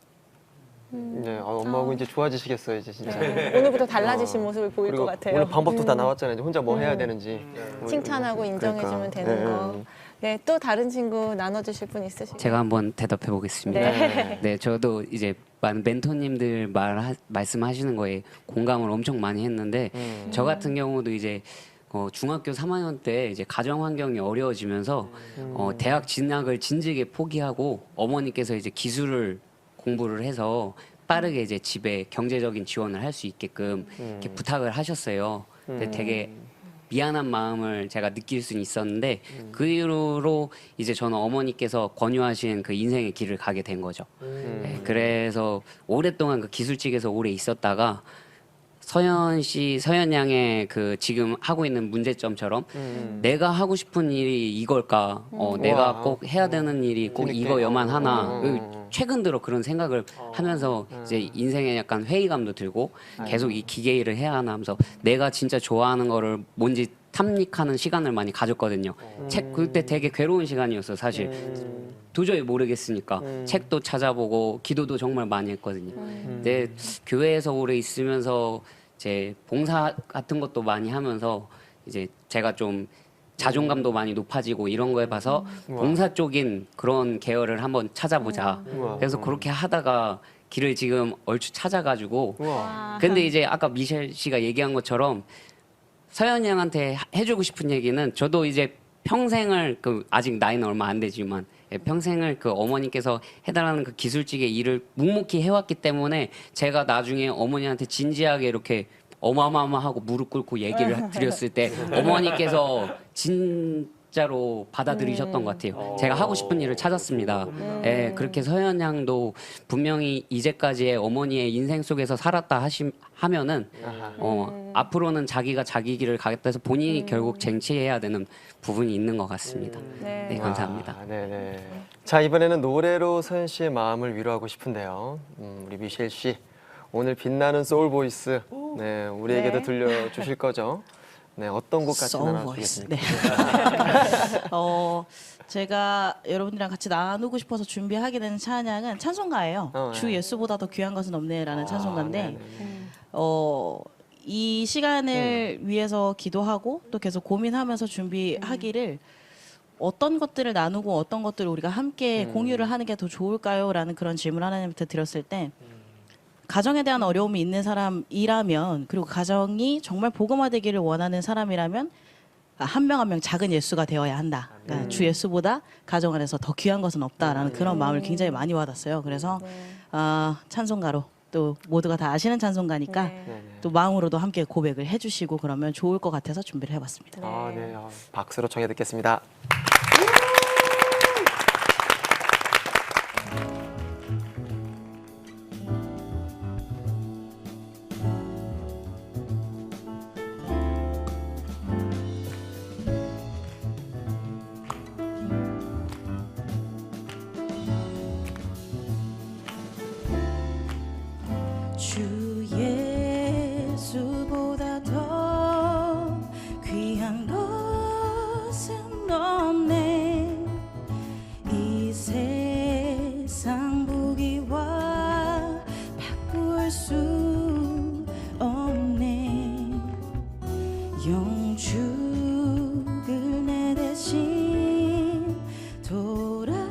네, 엄마하고 이제 좋아지시겠어요, 이제 진짜. 오늘부터 달라지신 모습을 보일 것 같아요. 오늘 방법도 다 나왔잖아요. 이제 혼자 뭐 해야 되는지. 칭찬하고 인정해주면 되는 거. 네, 또 다른 친구 나눠주실 분 있으실까요? 제가 한번 대답해 보겠습니다. 네, 저도 이제 많은 멘토님들 말씀하시는 거에 공감을 엄청 많이 했는데 저 같은 경우도 이제 중학교 3학년 때 이제 가정 환경이 어려워지면서 대학 진학을 진지하게 포기하고 어머니께서 이제 기술을 공부를 해서 빠르게 이제 집에 경제적인 지원을 할 수 있게끔 이렇게 부탁을 하셨어요. 근데 되게 미안한 마음을 제가 느낄 수는 있었는데 그 이후로 이제 저는 어머니께서 권유하신 그 인생의 길을 가게 된 거죠. 네, 그래서 오랫동안 그 기술직에서 오래 있었다가 서현 양의 그 지금 하고 있는 문제점처럼 내가 하고 싶은 일이 이걸까? 내가 꼭 해야 되는 일이 꼭 이거여만 하나? 최근 들어 그런 생각을 하면서 이제 인생에 약간 회의감도 들고 계속 이 기계 일을 해야 하나 하면서 내가 진짜 좋아하는 거를 뭔지 탐닉하는 시간을 많이 가졌거든요. 그때 되게 괴로운 시간이었어요, 사실. 도저히 모르겠으니까 책도 찾아보고 기도도 정말 많이 했거든요. 근데 교회에서 오래 있으면서 제 봉사 같은 것도 많이 하면서 이제 제가 좀 자존감도 많이 높아지고 이런 거에 봐서 봉사 쪽인 그런 계열을 한번 찾아보자. 그래서 그렇게 하다가 길을 지금 얼추 찾아가지고 근데 이제 아까 미셸 씨가 얘기한 것처럼 서현이 형한테 해주고 싶은 얘기는 저도 이제 평생을 아직 나이는 얼마 안 되지만 평생을 어머니께서 해달라는 그 기술직의 일을 묵묵히 해왔기 때문에 제가 나중에 어머니한테 진지하게 이렇게 어마어마하고 무릎 꿇고 얘기를 드렸을 때 어머니께서 진짜로 받아들이셨던 것 같아요. 제가 하고 싶은 일을 찾았습니다. 예, 그렇게 서현 양도 분명히 이제까지의 어머니의 인생 속에서 살았다 하면은 앞으로는 자기가 자기 길을 가겠다 해서 본인이 결국 쟁취해야 되는 부분이 있는 것 같습니다. 네, 감사합니다. 네네. 자, 이번에는 노래로 서현 씨의 마음을 위로하고 싶은데요. 우리 미셸 씨, 오늘 빛나는 소울 보이스, 네, 우리에게도 들려주실 거죠? 네, 어떤 곡 같이 나눠주시겠습니까? 네. 제가 여러분들이랑 같이 나누고 싶어서 준비하게 된 찬양은 찬송가예요. 주 예수보다 더 귀한 것은 없네라는 찬송가인데 이 시간을 위해서 기도하고 또 계속 고민하면서 준비하기를 어떤 것들을 나누고 어떤 것들을 우리가 함께 공유를 하는 게 더 좋을까요? 라는 그런 질문을 하나님한테 드렸을 때 가정에 대한 어려움이 있는 사람이라면 그리고 가정이 정말 복음화되기를 원하는 사람이라면 한 명 한 명 작은 예수가 되어야 한다. 그러니까 주 예수보다 가정 안에서 더 귀한 것은 없다라는 그런 마음을 굉장히 많이 와닿았어요. 그래서 찬송가로 또 모두가 다 아시는 찬송가니까 또 마음으로도 함께 고백을 해주시고 그러면 좋을 것 같아서 준비를 해봤습니다. 네. 박수로 청해 듣겠습니다. 주 예수보다 더 귀한 것은 없네. 이 세상 부귀와 바꿀 수 없네. 영죽을 내 대신 돌아가신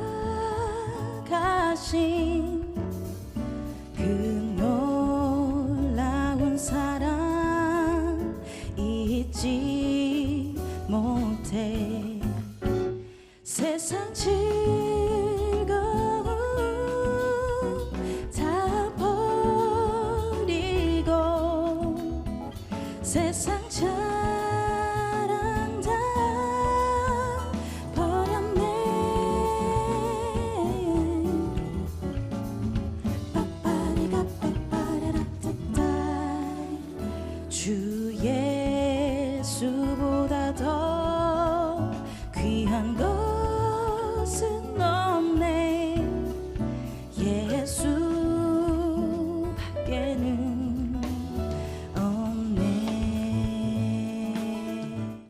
그 놀라운 사랑 잊지 못해. 세상 질